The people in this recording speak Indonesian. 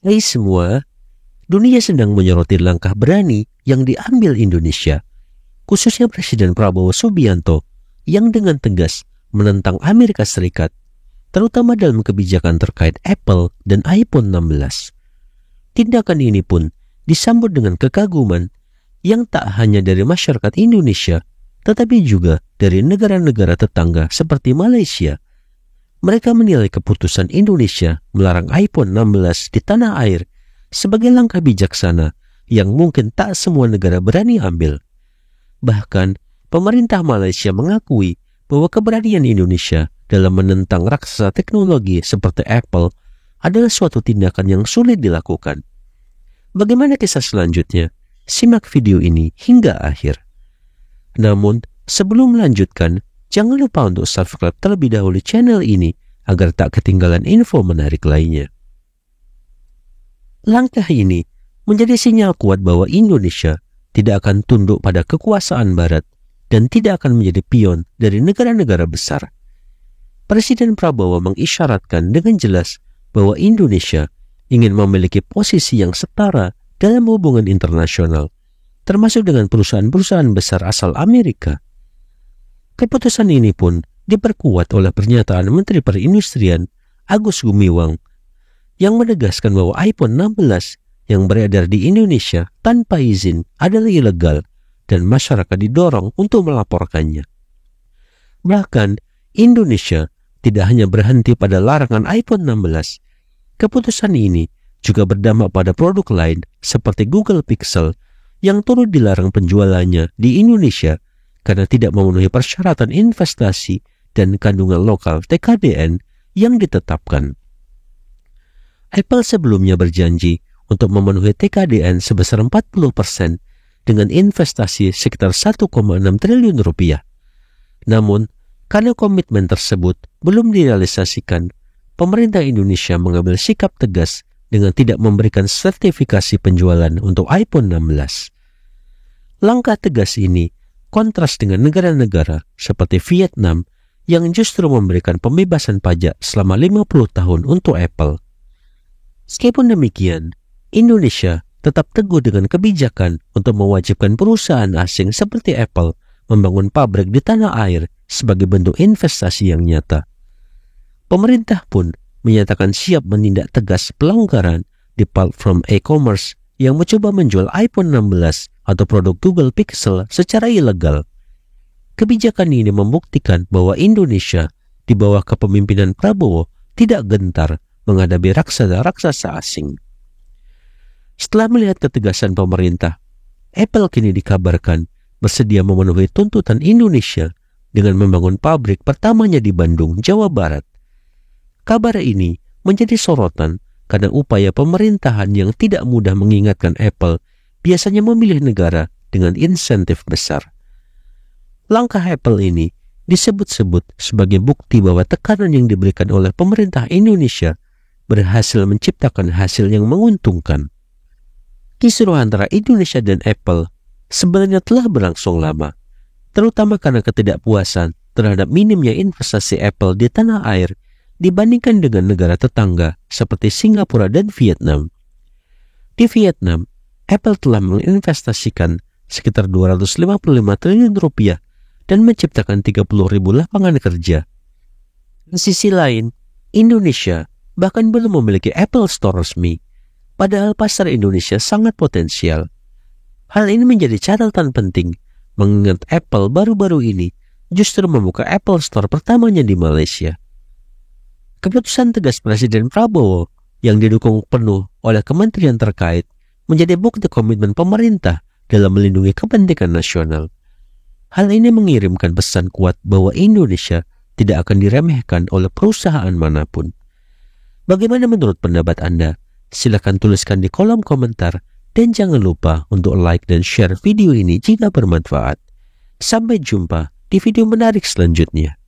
Hai semua, dunia sedang menyoroti langkah berani yang diambil Indonesia, khususnya Presiden Prabowo Subianto yang dengan tegas menentang Amerika Serikat, terutama dalam kebijakan terkait Apple dan iPhone 16. Tindakan ini pun disambut dengan kekaguman yang tak hanya dari masyarakat Indonesia, tetapi juga dari negara-negara tetangga seperti Malaysia. Mereka menilai keputusan Indonesia melarang iPhone 16 di tanah air sebagai langkah bijaksana yang mungkin tak semua negara berani ambil. Bahkan, pemerintah Malaysia mengakui bahwa keberanian Indonesia dalam menentang raksasa teknologi seperti Apple adalah suatu tindakan yang sulit dilakukan. Bagaimana kisah selanjutnya? Simak video ini hingga akhir. Namun, sebelum melanjutkan, jangan lupa untuk subscribe terlebih dahulu channel ini agar tak ketinggalan info menarik lainnya. Langkah ini menjadi sinyal kuat bahwa Indonesia tidak akan tunduk pada kekuasaan Barat dan tidak akan menjadi pion dari negara-negara besar. Presiden Prabowo mengisyaratkan dengan jelas bahwa Indonesia ingin memiliki posisi yang setara dalam hubungan internasional, termasuk dengan perusahaan-perusahaan besar asal Amerika. Keputusan ini pun diperkuat oleh pernyataan Menteri Perindustrian Agus Gumiwang yang menegaskan bahwa iPhone 16 yang beredar di Indonesia tanpa izin adalah ilegal dan masyarakat didorong untuk melaporkannya. Bahkan, Indonesia tidak hanya berhenti pada larangan iPhone 16. Keputusan ini juga berdampak pada produk lain seperti Google Pixel yang turut dilarang penjualannya di Indonesia karena tidak memenuhi persyaratan investasi dan kandungan lokal TKDN yang ditetapkan. Apple sebelumnya berjanji untuk memenuhi TKDN sebesar 40% dengan investasi sekitar 1,6 triliun rupiah. Namun, karena komitmen tersebut belum direalisasikan, pemerintah Indonesia mengambil sikap tegas dengan tidak memberikan sertifikasi penjualan untuk iPhone 16. Langkah tegas ini kontras dengan negara-negara seperti Vietnam yang justru memberikan pembebasan pajak selama 50 tahun untuk Apple. Meskipun demikian, Indonesia tetap teguh dengan kebijakan untuk mewajibkan perusahaan asing seperti Apple membangun pabrik di tanah air sebagai bentuk investasi yang nyata. Pemerintah pun menyatakan siap menindak tegas pelanggaran di platform e-commerce yang mencoba menjual iPhone 16 atau produk Google Pixel secara ilegal. Kebijakan ini membuktikan bahwa Indonesia di bawah kepemimpinan Prabowo tidak gentar menghadapi raksasa-raksasa asing. Setelah melihat ketegasan pemerintah, Apple kini dikabarkan bersedia memenuhi tuntutan Indonesia dengan membangun pabrik pertamanya di Bandung, Jawa Barat. Kabar ini menjadi sorotan karena upaya pemerintahan yang tidak mudah mengingatkan Apple biasanya memilih negara dengan insentif besar. Langkah Apple ini disebut-sebut sebagai bukti bahwa tekanan yang diberikan oleh pemerintah Indonesia berhasil menciptakan hasil yang menguntungkan. Kisruh antara Indonesia dan Apple sebenarnya telah berlangsung lama, terutama karena ketidakpuasan terhadap minimnya investasi Apple di tanah air dibandingkan dengan negara tetangga seperti Singapura dan Vietnam. Di Vietnam, Apple telah menginvestasikan sekitar 255 triliun rupiah dan menciptakan 30.000 lapangan kerja. Di sisi lain, Indonesia bahkan belum memiliki Apple Store resmi, padahal pasar Indonesia sangat potensial. Hal ini menjadi catatan penting, mengingat Apple baru-baru ini justru membuka Apple Store pertamanya di Malaysia. Keputusan tegas Presiden Prabowo yang didukung penuh oleh kementerian terkait menjadi bukti komitmen pemerintah dalam melindungi kepentingan nasional. Hal ini mengirimkan pesan kuat bahwa Indonesia tidak akan diremehkan oleh perusahaan manapun. Bagaimana menurut pendapat Anda? Silakan tuliskan di kolom komentar dan jangan lupa untuk like dan share video ini jika bermanfaat. Sampai jumpa di video menarik selanjutnya.